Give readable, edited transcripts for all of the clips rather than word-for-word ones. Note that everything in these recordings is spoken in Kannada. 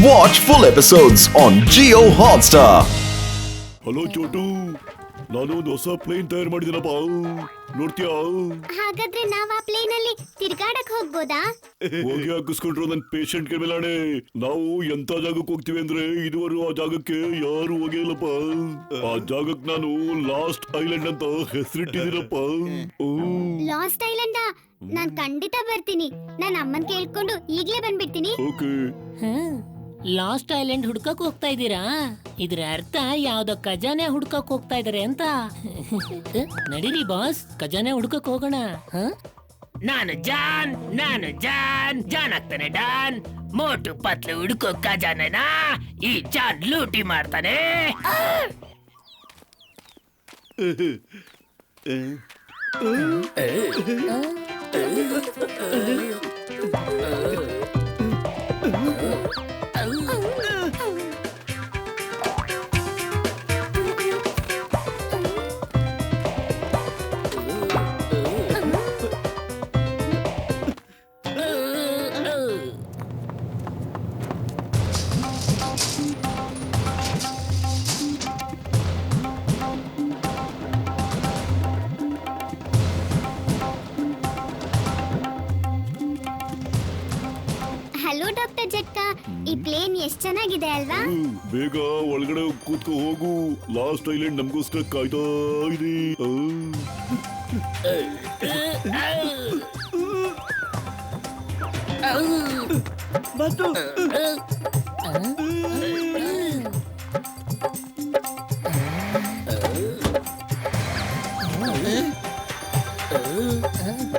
Watch full episodes on Jio Hotstar. Hello Chotu, ನಾನು ಒಂದು ಹೊಸ ಪ್ಲೇನ್ ತಯಾರು ಮಾಡಿದ್ದೀನಪ್ಪ, ನೋಡ್ತೀಯಾ? ಹಾಗಾದ್ರೆ ನಾವ್ ಆ ಪ್ಲೇನ್ ಅಲ್ಲಿ ತಿರ್ಗಾಡಕ್ ಹೋಗ್ಬೋದಾ? ಹೋಗಿ ಹಾಕಿಸ್ಕೊಂಡ್ರು ನನ್ ಪೇಷಂಟ್ ಗೆ ಮೇಲಾಣೆ. ನಾವು ಎಂತ ಜಾಗಕ್ಕೆ ಹೋಗ್ತೀವಿ ಅಂದ್ರೆ ಇದುವರೆಗೂ ಆ ಜಾಗಕ್ಕೆ ಯಾರು ಹೋಗಿಲ್ಲಪ್ಪ. ಆ ಜಾಗಕ್ಕೆ ನಾನು ಲಾಸ್ಟ್ ಐಲ್ಯಾಂಡ್ ಅಂತ ಹೆಸರಿಟ್ಟಿದ್ದೀನಪ್ಪ. ಲಾಸ್ಟ್ ಐಲ್ಯಾಂಡ್ ನಾನ್ ಖಂಡಿತ ಬರ್ತೀನಿ. ನಾನ್ ಅಮ್ಮನ್ ಕೇಳ್ಕೊಂಡು ಈಗ್ಲೇ ಬಂದ್ಬಿಡ್ತೀನಿ. ಓಕೆ. ಲಾಸ್ಟ್ ಐಲ್ಯಾಂಡ್ ಹುಡ್ಕಕ್ ಹೋಗ್ತಾ ಇದ್ದೀರಾ? ಇದ್ರ ಅರ್ಥ ಯಾವ್ದೋ ಖಜಾನೆ ಹುಡ್ಕಕ್ ಹೋಗ್ತಾ ಇದಾರೆ ಅಂತ. ನಡೀರಿ ಬಾಸ್, ಖಜಾನೆ ಹುಡ್ಕಕ್ ಹೋಗೋಣ. ನಾನು ಜಾನ್ ಆಗ್ತಾನೆ ಡಾನ್. ಮೋಟು ಪತ್ಲು ಹುಡ್ಕೋ ಖಜಾನೆನ ಈ ಜಾನ್ ಲೂಟಿ ಮಾಡ್ತಾನೆ. ಹಲೋ ಡಾಕ್ಟರ್ ಜಟ್ಕಾ, ಈ ಪ್ಲೇನ್ ಎಷ್ಟ್ ಚೆನ್ನಾಗಿದೆ ಅಲ್ವಾ? ಬೇಗ ಒಳಗಡೆ ಕೂತ್ಕೋ ಹೋಗು. ಲಾಸ್ಟ್ ಐಲ್ಯಾಂಡ್ ನಮಗೋಸ್ಕರ ಕಾಯ್ತಾ ಇದೆ.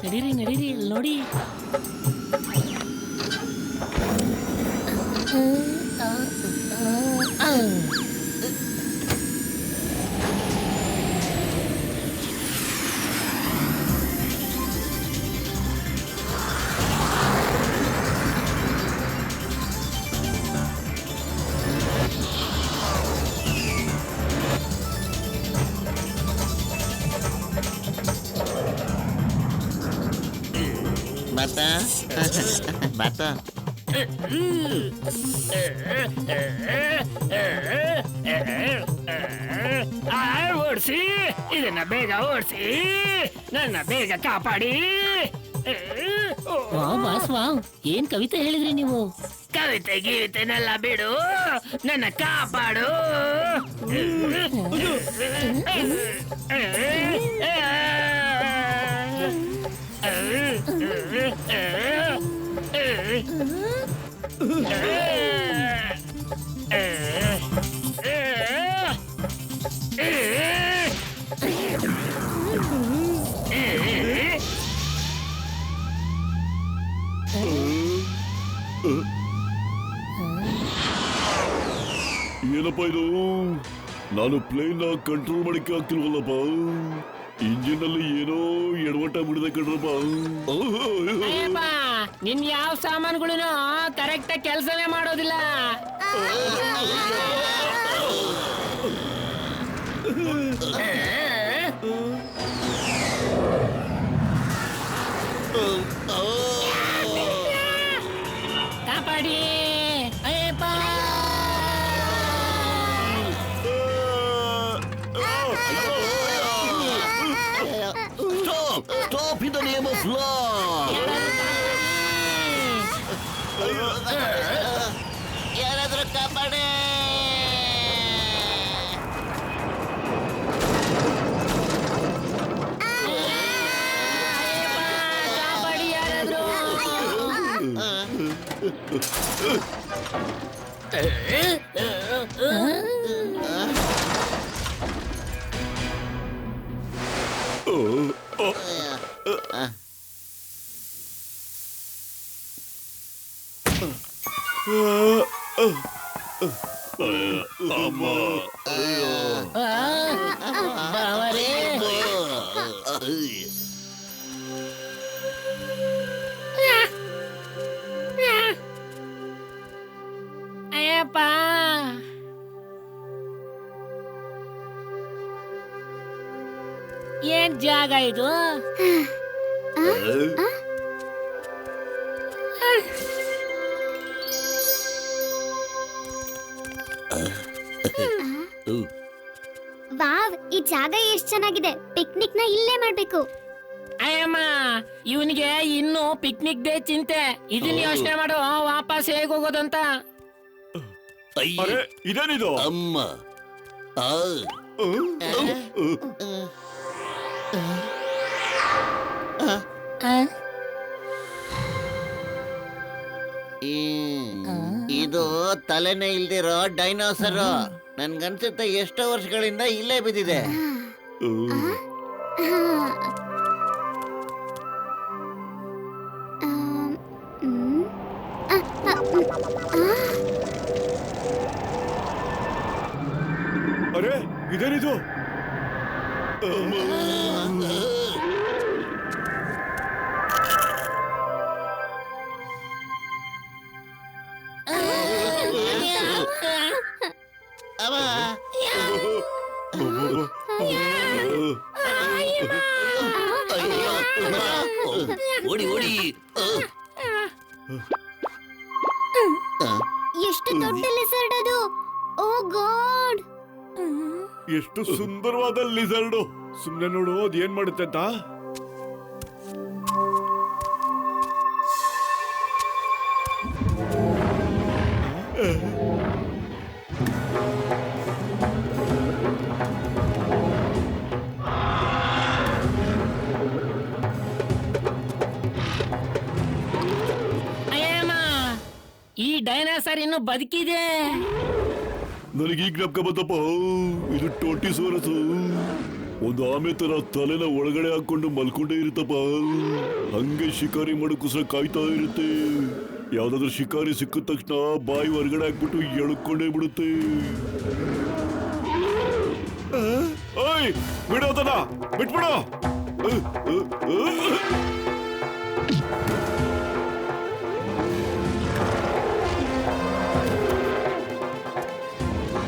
ನಡೀರಿ ನಡೀರಿ, ಇಲ್ಲಿ ನೋಡಿ. ಓಡಿಸಿ, ಇದನ್ನ ಬೇಗ ಓಡಿಸಿ, ನನ್ನ ಬೇಗ ಕಾಪಾಡಿ. ವಾವ್ ಬಾಸ್ ವಾವ್, ಏನ್ ಕವಿತೆ ಹೇಳಿದ್ರಿ ನೀವು? ಕವಿತೆ ಗೀತೆನೆಲ್ಲ ಬಿಡು, ನನ್ನ ಕಾಪಾಡು. ಏನಪ್ಪ ಇದು? ನಾನು ಪ್ಲೇನ್ ಕಂಟ್ರೋಲ್ ಮಾಡಕ್ಕೆ ಆಗ್ತಿಲ್ವಲ್ಲಪ್ಪ. ಇಂಜಿನ್ ಅಲ್ಲಿ ಏನೋ ಎಡವಟ್ಟ ಬಿಡದೆ ಕಣ್ರಪ್ಪ. ನಿನ್ ಯಾವ ಸಾಮಾನುಗಳು ಕರೆಕ್ಟ್ ಕೆಲಸವೇ ಮಾಡೋದಿಲ್ಲ. ಕಾಪಾಡಿ Ayyappa. Stop in the name of law! ಯಾರಾದ್ರೂ ಕಾಪಾಡಿ. ಕಾಪಾಡಿ ಯಾರಾದ್ರೂ. ಬಾವರೇ, ಅಯ್ಯಪ್ಪ. ಏನ್ ಜಾಗ ಇದು? ವಾವ್, ಈ ಜಾಗ ಎಷ್ಟ್ ಚೆನ್ನಾಗಿದೆ. ಪಿಕ್ನಿಕ್ ನ ಇಲ್ಲೇ ಮಾಡ್ಬೇಕು. ಅಯ್ಯಮ್ಮ, ಇವನಿಗೆ ಇನ್ನು ಪಿಕ್ನಿಕ್ ದೇ ಚಿಂತೆ. ಇದನ್ನ ಯೋಚನೆ ಮಾಡು, ವಾಪಸ್ ಹೇಗ್ ಹೋಗೋದಂತ. ಅಯ್ಯ ಅರೆ ಇದೇನಿದು? ಅಮ್ಮ ಆ. ಇದು ತಲೆನೇ ಇಲ್ದಿರೋ ಡೈನೋಸರ್. ನನ್ಗನ್ಸುತ್ತೆ ಎಷ್ಟೋ ವರ್ಷಗಳಿಂದ ಇಲ್ಲೇ ಬಿದ್ದಿದೆ. ಅರೆ ಇದೇನಿದು? ಅಮ್ಮ ಅಯ್ಯೋ, ಅಮ್ಮ. ಓಡಿ ಓಡಿ. ಎಷ್ಟು ದೊಡ್ಡ ಲಿಸರ್ಡ್ ಅದು. ಓ ಗಾಡ್. ಎಷ್ಟು ಸುಂದರವಾದ ಲಿಸರ್ಡು. ಸುಮ್ನೆ ನೋಡು ಅದ್ ಏನ್ ಮಾಡುತ್ತೆ ಅಂತ. ಅಯ್ಯಮ್ಮ, ಈ ಡೈನಾಸರ್ ಇನ್ನು ಬದುಕಿದೆ. ನನಗೆ ಈಗ ಜ್ಞಾಪಕ ಬಂತಪ್ಪ. ಇದು ಟೋಟಿಸೋರಸ್. ಒಂದು ಆಮೆ ತರ ತಲೆನ ಒಳಗಡೆ ಹಾಕೊಂಡು ಮಲ್ಕೊಂಡೇ ಇರುತ್ತಪ್ಪ. ಹಂಗೆ ಶಿಕಾರಿ ಮಾಡೋಕ್ಕೋಸ್ಕರ ಕಾಯ್ತಾ ಇರುತ್ತೆ. ಯಾವ್ದಾದ್ರು ಶಿಕಾರಿ ಸಿಕ್ಕಿದ ತಕ್ಷಣ ಬಾಯಿ ಹೊರಗಡೆ ಹಾಕ್ಬಿಟ್ಟು ಎಳ್ಕೊಂಡೇ ಬಿಡುತ್ತೆ. ಓಯ್ ಬಿಡೋದನ್ನ ಬಿಟ್ಬಿಡು.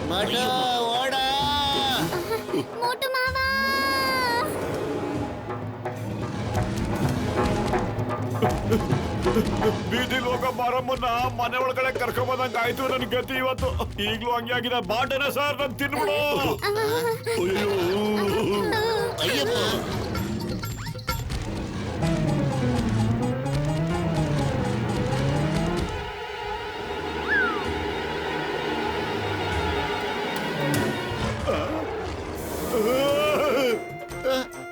ಮಟ ಓಡ. ಮೋಟು ಮಾವ. ಬೀದಿಲ್ ಹೋಗೋ ಮಾರಮ್ಮನ್ನ ಮನೆ ಒಳಗಡೆ ಕರ್ಕೊಂಬಂದಂಗ ಆಯ್ತು ನನ್ ಗತಿ ಇವತ್ತು. ಈಗ್ಲೂ ಹಂಗೆ ಆಗಿದೆ. ಬಾಟನೆ ಸರ್ ನನ್ ತಿನ್ಬಿಡು. ಅಯ್ಯಪ್ಪ.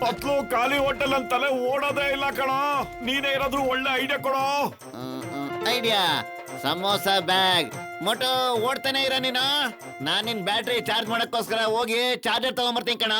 ಪತ್ಲು ಖಾಲಿ ಹೋಟೆಲ್ ಅಂತಾನೆ ಓಡೋದೇ ಇಲ್ಲ ಕಣ. ನೀನೇ ಏನಾದ್ರೂ ಒಳ್ಳೆ ಐಡಿಯಾ ಕೊಡೋ. Idea samosa bag. ಮೊಟೋ ಓಡ್ತಾನೆ ಇರ ನೀನು. ನಾನ್ ನಿನ್ ಬ್ಯಾಟ್ರಿ ಚಾರ್ಜ್ ಮಾಡಕ್ಕೋಸ್ಕರ ಹೋಗಿ ಚಾರ್ಜರ್ ತಗೊಂಬರ್ತೀನಿ ಕಣ.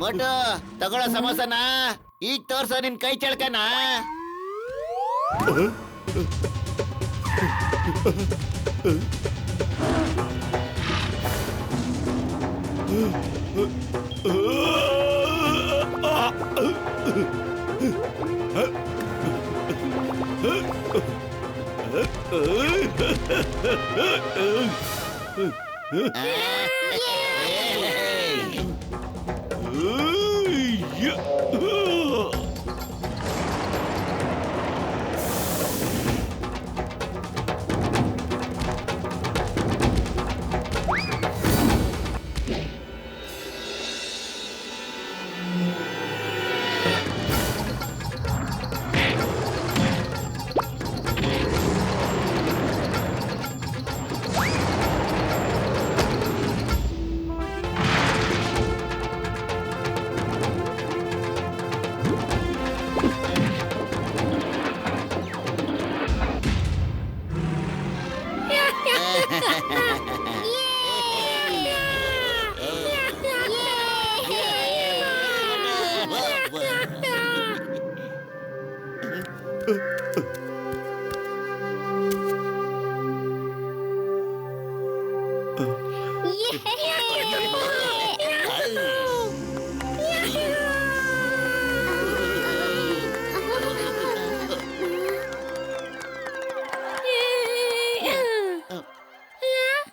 ಮೊಟೋ ತಗೊಳ್ಳೋ ಸಮೋಸನ. ಈಗ ತೋರ್ಸೋ ನಿನ್ ಕೈ ಚಳಕನ.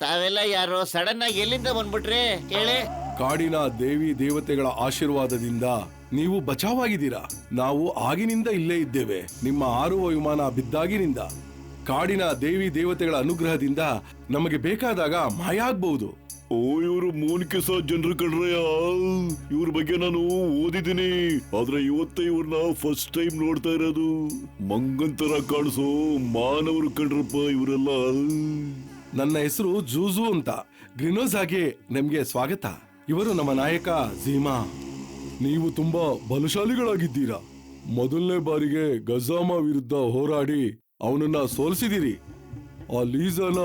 ತಾವೆಲ್ಲ ಯಾರು ಸಡನ್ ಆಗಿ ಎಲ್ಲಿಂದ ಬಂದ್ಬಿಟ್ರಿ ಹೇಳಿ? ಕಾಡಿನ ದೇವಿ ದೇವತೆಗಳ ಆಶೀರ್ವಾದದಿಂದ ನೀವು ಬಚಾವಾಗಿದ್ದೀರಾ. ನಾವು ಆಗಿನಿಂದ ಇಲ್ಲೇ ಇದ್ದೇವೆ. ನಿಮ್ಮ ಹಾರುವ ವಿಮಾನ ಬಿದ್ದಾಗಿನಿಂದ ಕಾಡಿನ ದೇವಿ ದೇವತೆಗಳ ಅನುಗ್ರಹದಿಂದ ನಮಗೆ ಬೇಕಾದಾಗ ಮಾಯ ಆಗ್ಬಹುದು. ಓ, ಇವರು ಮೂನಿಕೆಸ ಜನರು ಕಣ್ರಯ್ಯ. ಇವ್ರ ಬಗ್ಗೆ ನಾನು ಓದಿದ್ದೀನಿ, ಆದ್ರೆ ಇವತ್ತೇ ಇವ್ರನ್ನ ಫಸ್ಟ್ ಟೈಮ್ ನೋಡ್ತಾ ಇರೋದು. ಮಂಗಂತರ ಕಾಣಿಸೋ ಮಾನವರು ಕಣ್ರಪ್ಪ ಇವರೆಲ್ಲ. ನನ್ನ ಹೆಸರು ಜೂಜು ಅಂತ. ಗ್ರಿನೋಜಾಗೆ ನಿಮ್ಗೆ ಸ್ವಾಗತ. ಇವರು ನಮ್ಮ ನಾಯಕ ಝೀಮಾ. ನೀವು ತುಂಬಾ ಬಲಶಾಲಿಗಳಾಗಿದ್ದೀರಾ. ಮೊದಲನೇ ಬಾರಿಗೆ ಗಜಾಮ ವಿರುದ್ಧ ಹೋರಾಡಿ ಅವನನ್ನ ಸೋಲಿಸಿದಿರಿ. ಆ ಲೀಸಾನ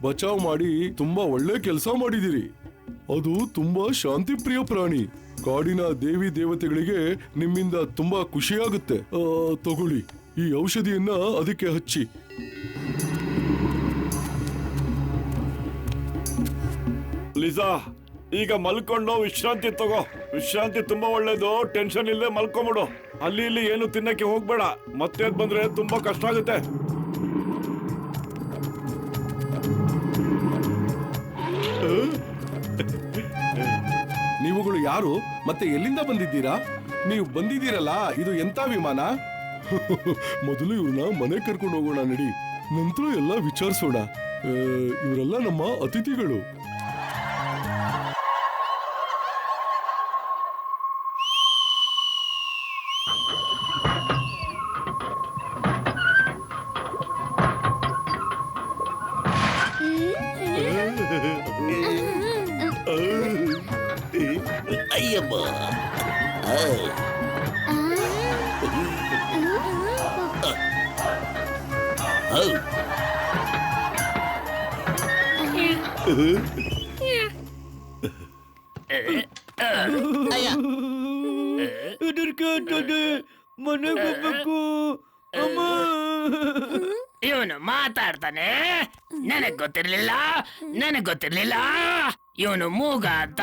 ಬಚಾವ್ ಮಾಡಿ ತುಂಬಾ ಒಳ್ಳೆ ಕೆಲಸ ಮಾಡಿದಿರಿ. ಅದು ತುಂಬಾ ಶಾಂತಿಪ್ರಿಯ ಪ್ರಾಣಿ. ಕಾಡಿನ ದೇವಿ ದೇವತೆಗಳಿಗೆ ನಿಮ್ಮಿಂದ ತುಂಬಾ ಖುಷಿಯಾಗುತ್ತೆ. ತಗೊಳ್ಳಿ, ಈ ಔಷಧಿಯನ್ನ ಅದಕ್ಕೆ ಹಚ್ಚಿ. ಲೀಸಾ, ಈಗ ಮಲ್ಕೊಂಡು ವಿಶ್ರಾಂತಿ ತಗೋ. ವಿಶ್ರಾಂತಿ ತುಂಬಾ ಒಳ್ಳೇದು. ಟೆನ್ಷನ್ ಇಲ್ಲದೆ ಮಲ್ಕೊಂಬಿಡು. ಅಲ್ಲಿ ಇಲ್ಲಿ ಏನು ತಿನ್ನಕ್ಕೆ ಹೋಗ್ಬೇಡ. ಮತ್ತೆ ಅದ್ ಬಂದ್ರೆ ತುಂಬಾ ಕಷ್ಟ ಆಗುತ್ತೆ. ನೀವುಗಳು ಯಾರು ಮತ್ತೆ ಎಲ್ಲಿಂದ ಬಂದಿದ್ದೀರಾ? ನೀವು ಬಂದಿದ್ದೀರಲ್ಲ, ಇದು ಎಂತ ವಿಮಾನ? ಮೊದಲು ಇವ್ರನ್ನ ಮನೆ ಕರ್ಕೊಂಡು ಹೋಗೋಣ ನಡಿ, ನಂತರ ಎಲ್ಲ ವಿಚಾರಿಸೋಣ. ಇವರೆಲ್ಲ ನಮ್ಮ ಅತಿಥಿಗಳು. ಅಯ್ಯಬ್ಬ, ಮನೆಗೆ ಹೋಗ್ಬೇಕು ಅಮ್ಮ. ಇವನು ಮಾತಾಡ್ತಾನೆ. ನನಗ್ ಗೊತ್ತಿರ್ಲಿಲ್ಲ ಇವನು ಮೂಗ ಅಂತ.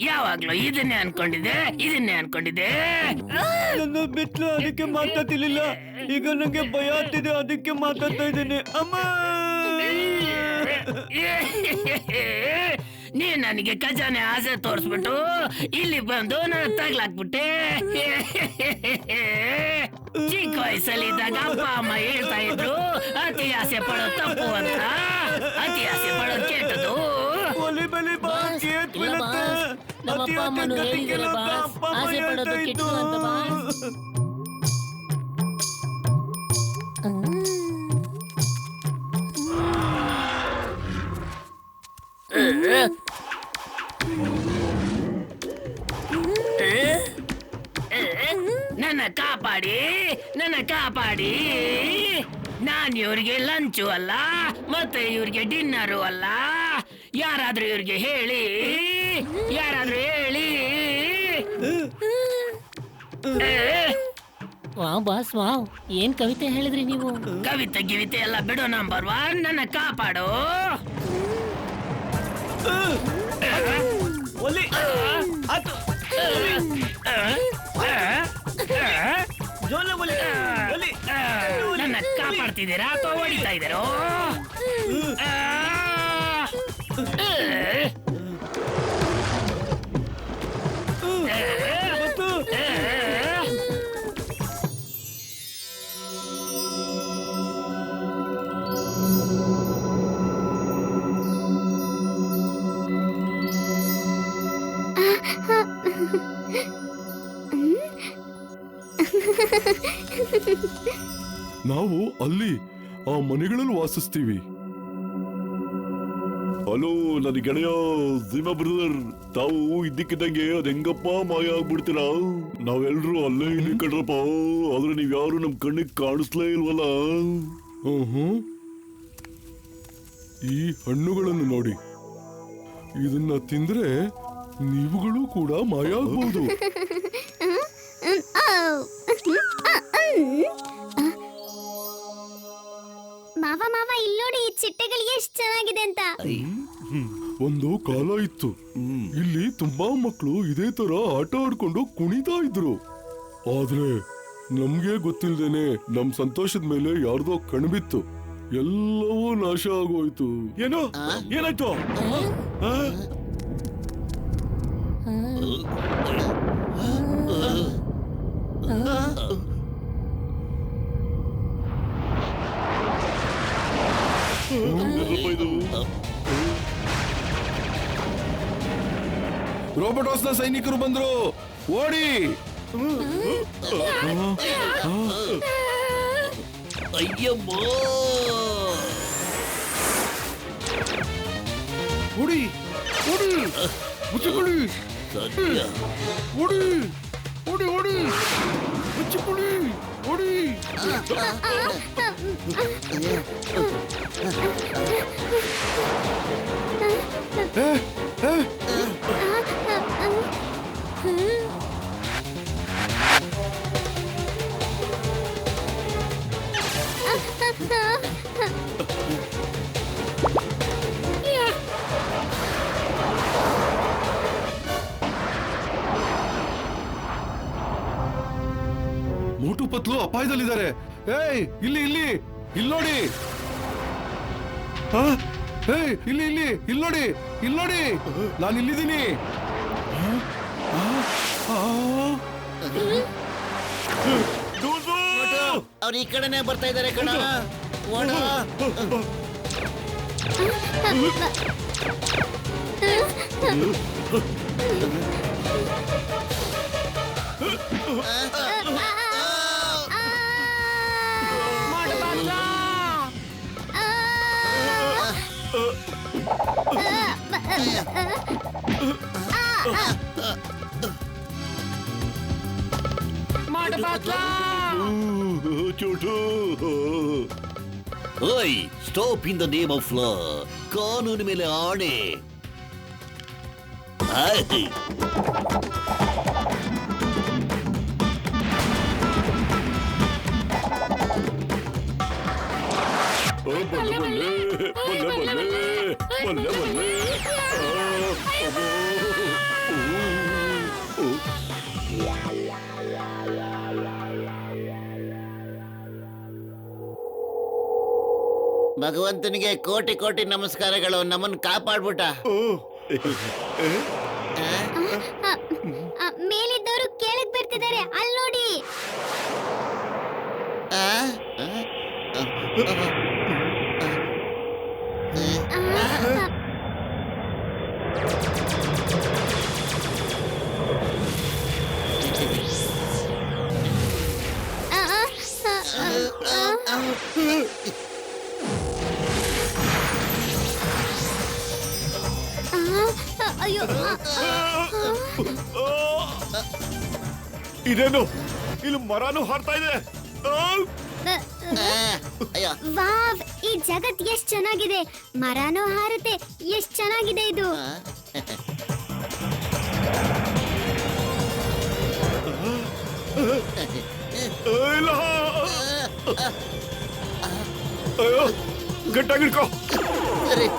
ಯಾವಾಗ್ಲೂ ಇದನ್ನೇ ಅನ್ಕೊಂಡಿದ್ದೆ. ನನ್ನ ಬಿಟ್ಲು, ಅದಕ್ಕೆ ಮಾತಾಡ್ತಿರ್ಲಿಲ್ಲ. ಈಗ ನಂಗೆ ಭಯ ಆಗ್ತಿದೆ, ಅದಕ್ಕೆ ಮಾತಾಡ್ತಾ ಇದ್ದೇನೆ ಅಮ್ಮ. ನೀನ್ ನನಗೆ ಖಜಾನೆ ಆಸೆ ತೋರಿಸ್ಬಿಟ್ಟು ಇಲ್ಲಿ ಬಂದು ನಾನು ತಗ್ಲಾಕ್ಬಿಟ್ಟೆ. ಚಿಕ್ಕ ವಯಸ್ಸಲ್ಲಿದ್ದಾಗ ಅಪ್ಪ ಅಮ್ಮ ಹೇಳ್ತಾ ಇದ್ರು, ಅತಿ ಆಸೆ ಪಡೋ ತಪ್ಪು ಅಂತ. ಅತಿ ಆಸೆ ಪಡೋ ಕೆಟ್ಟದು. ಒಲಿ ಬಲಿ ಬಾ, ಕೇತ್ ಇಲ್ಲ ಬೀಳುತ್ತೆ. ಬಾಸ್, ನಮ್ಮ ಅತಿ ಅಪ್ಪ ಅಮ್ಮನು ಅತಿ ಹೇಳಿದ್ದಾರೆ ಅತಿ ಬಾಸ್, ಅಪ್ಪ ಅಮ್ಮ ಆಸೆ ಪಡೋದು ಹೇಳ್ತಾ ಕೆಟ್ಟದು ಅಂತ ಬಾಸ್. ಇತ್ತು. ನನ್ನ ಕಾಪಾಡಿ. ನಾನ್ ಇವ್ರಿಗೆ ಲಂಚು ಅಲ್ಲ, ಮತ್ತೆ ಇವ್ರಿಗೆ ಡಿನ್ನರು ಅಲ್ಲ. ಯಾರಾದ್ರೂ ಇವ್ರಿಗೆ ಹೇಳಿ. ವಾವ್ ಬಾಸ್, ವಾವ್, ಏನ್ ಕವಿತೆ ಹೇಳಿದ್ರಿ ನೀವು? ಕವಿತೆ ಎಲ್ಲ ಬಿಡು. ನಂಬರ್ 1, ನನ್ನ ಕಾಪಾಡು. ಒಲಿ ಆತು. ಜೋಲ ಒಲಿ ಒಲಿ. ನನ್ನ ಕಾಪಾಡ್ತಿದ್ದೀರಾ ಅಥವಾ ಹೊಡಿತಾ ಇದ್ದೀರೋ? ನಾವು ಅಲ್ಲಿ ಆ ಮನೆಗಳಲ್ಲಿ ವಾಸಿಸ್ತೀವಿ. ಹಲೋ ನನ್ನ ಗೆಳೆಯ ಝೀಮಾ ಬ್ರದರ್, ತಾವು ಇದ್ದಕ್ಕಿದ್ದಂಗೆ ಅದ್ ಹೆಂಗಪ್ಪ ಮಾಯ ಆಗ್ಬಿಡ್ತೀರಾ? ನಾವೆಲ್ರೂ ಅಲ್ಲೇ ಇಲ್ಲಿ ಕಣ್ರಪ್ಪ, ಆದ್ರೆ ನೀವ್ಯಾರು ನಮ್ ಕಣ್ಣಿಗೆ ಕಾಣಿಸ್ಲೇ ಇಲ್ವಲ್ಲ. ಈ ಹಣ್ಣುಗಳನ್ನು ನೋಡಿ, ಇದನ್ನ ತಿಂದ್ರೆ ನೀವುಗಳು ಕೂಡ ಮಾಯ ಆಗ್ಬಹುದು. ಮಾವ ಇಲ್ಲೋಡಿ, ಈ ಚಿಟ್ಟೆಗಳು ಎಷ್ಟ್ ಚೆನ್ನಾಗಿದೆ ಅಂತ. ಒಂದು ಕಾಲ ಇತ್ತು, ಇಲ್ಲಿ ತುಂಬಾ ಮಕ್ಕಳು ಇದೇ ತರ ಆಟ ಆಡ್ಕೊಂಡು ಕುಣಿತಾ ಇದ್ರು. ಆದ್ರೆ ನಮ್ಗೆ ಗೊತ್ತಿಲ್ದೇನೆ ನಮ್ ಸಂತೋಷದ ಮೇಲೆ ಯಾರ್ದೋ ಕಣ್ಬಿತ್ತು. ಎಲ್ಲವೂ ನಾಶ ಆಗೋಯ್ತು. ಏನು ಏನಾಯ್ತು? ಆ? ಏನಪ್ಪ ಇದು? ರೋಬೋಟಾಸ್ ನ ಸೈನಿಕರು ಬಂದ್ರು, ಓಡಿ. ಅಯ್ಯಮ್ಮೋ ಓಡಿ ಓಡಿ ಮುಚ್ಚಿಕೊಳ್ಳಿ, ಸತ್ಯ ಓಡಿ ಓಡಿ ಓಡಿ ಮುಚ್ಚಿಕೊಳ್ಳಿ, ಓಡಿ. ಮೋಟು ಪತ್ಲು ಅಪಾಯದಲ್ಲಿದ್ದಾರೆ. ಏಯ್, ಇಲ್ಲಿ ಇಲ್ಲಿ ಇಲ್ಲಿ ನೋಡಿ. ಏಯ್, ಇಲ್ಲಿ ಇಲ್ಲಿ ಇಲ್ಲಿ ನೋಡಿ, ಇಲ್ಲಿ ನೋಡಿ, ನಾನು ಇಲ್ಲಿದ್ದೀನಿ. ಅವ್ರು ಈ ಕಡೆನೆ ಬರ್ತಾ ಇದಾರೆ ಕಣ. ಓಡು. ಚೋಟು, ಓಯ್, stop in the name of law. ಕಾನೂನು ಮೇಲೆ ಆಣೆ. ಆಯ್. ಬಲ್ಲೆ ಬಲ್ಲೆ ಬಲ್ಲೆ ಬಲ್ಲೆ ಬಲ್ಲೆ ಬಲ್ಲೆ. ಭಗವಂತನಿಗೆ ಕೋಟಿ ಕೋಟಿ ನಮಸ್ಕಾರಗಳು. ನಮ್ಮನ್ನು ಕಾಪಾಡ್ಬಿಟ್ಟ. ಮೇಲಿದ್ದವರು ಕೆಳಗ್ ಬರ್ತಿದ್ದಾರೆ, ಅಲ್ಲಿ ನೋಡಿ. ಅಯ್ಯೋ, ಇದೇನು ಇಲ್ಲಿ ಮರನು ಹಾರ್ತಾ ಇದೆ. ವಾವ್, ಈ ಜಗತ್ ಎಷ್ಟ್ ಚೆನ್ನಾಗಿದೆ. ಮರನೋ ಹಾರುತ್ತೆ, ಎಷ್ಟ್ ಚೆನ್ನಾಗಿದೆ ಇದು. ಇಲ್ಲ, ಅಯ್ಯೋ, ಗಟ್ಟಾಗಿ ಹಿಡ್ಕೋ. ಸರಿ.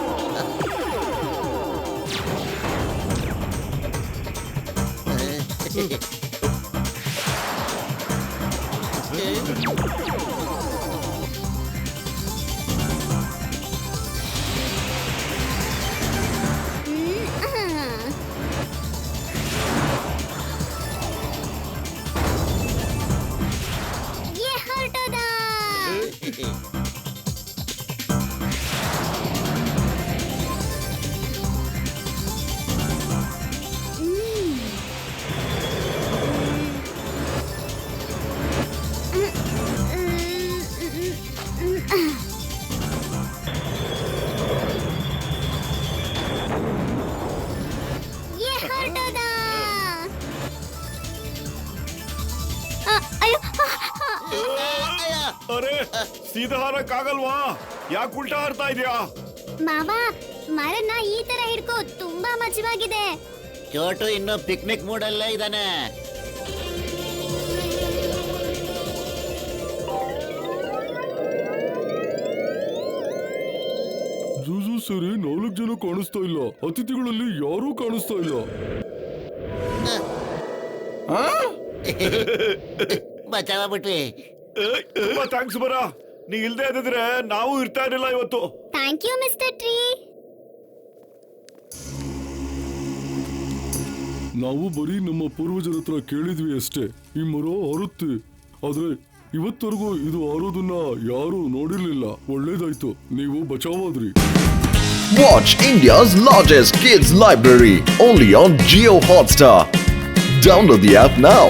ये ಹೊರಟೋದ. ये ಹೊರಟೋದ. ಅಯ್ಯೋ, ಅರೆ, ಸೀದಾ ಹಾರಕ್ಕಾಗಲ್ವಾ? ಯಾಕೆ ಉಲ್ಟಾ ಹಾರ್ತಾ ಇದೆಯಾ? ಮಾವ, ಮರನ ಈ ತರ ಹಿಡ್ಕೋ, ತುಂಬಾ ಮಜವಾಗಿದೆ. ಚೋಟು ಇನ್ನು ಪಿಕ್ನಿಕ್ ಮೂಡಲ್ಲೇ ಇದ್ದಾನೆ. ಜೂಜು ಸರಿ, 4 ಜನ ಕಾಣಿಸ್ತಾ ಇಲ್ಲ. ಅತಿಥಿಗಳಲ್ಲಿ ಯಾರೂ ಕಾಣಿಸ್ತಾ ಇಲ್ಲ. ಬಚಾವ ಬಿಟ್ವಿ. ತುಂಬಾ ಥ್ಯಾಂಕ್ಸ್ ಬರ. ನೀ ಇಲ್ದೇ ಇದ್ದಿದ್ರೆ ನಾವು ಇರ್ತಾ ಇರಲಿಲ್ಲ ಇವತ್ತು. Thank you mister tree. ನಾವು ಬರೀ ನಮ್ಮ ಪೂರ್ವಜರ ಹತ್ರ ಕೇಳಿದ್ವಿ ಅಷ್ಟೇ, ಈ ಮರ ಹಾರುತ್ತೆ. ಆದ್ರೆ ಇವತ್ತವರೆಗೂ ಇದು ಹಾರೋದನ್ನ ಯಾರು ನೋಡಿರ್ಲಿಲ್ಲ. ಒಳ್ಳೇದಾಯ್ತು, ನೀವು ಬಚಾವಾದ್ರಿ. Watch India's largest kids library only on Jio Hotstar. Download the app now.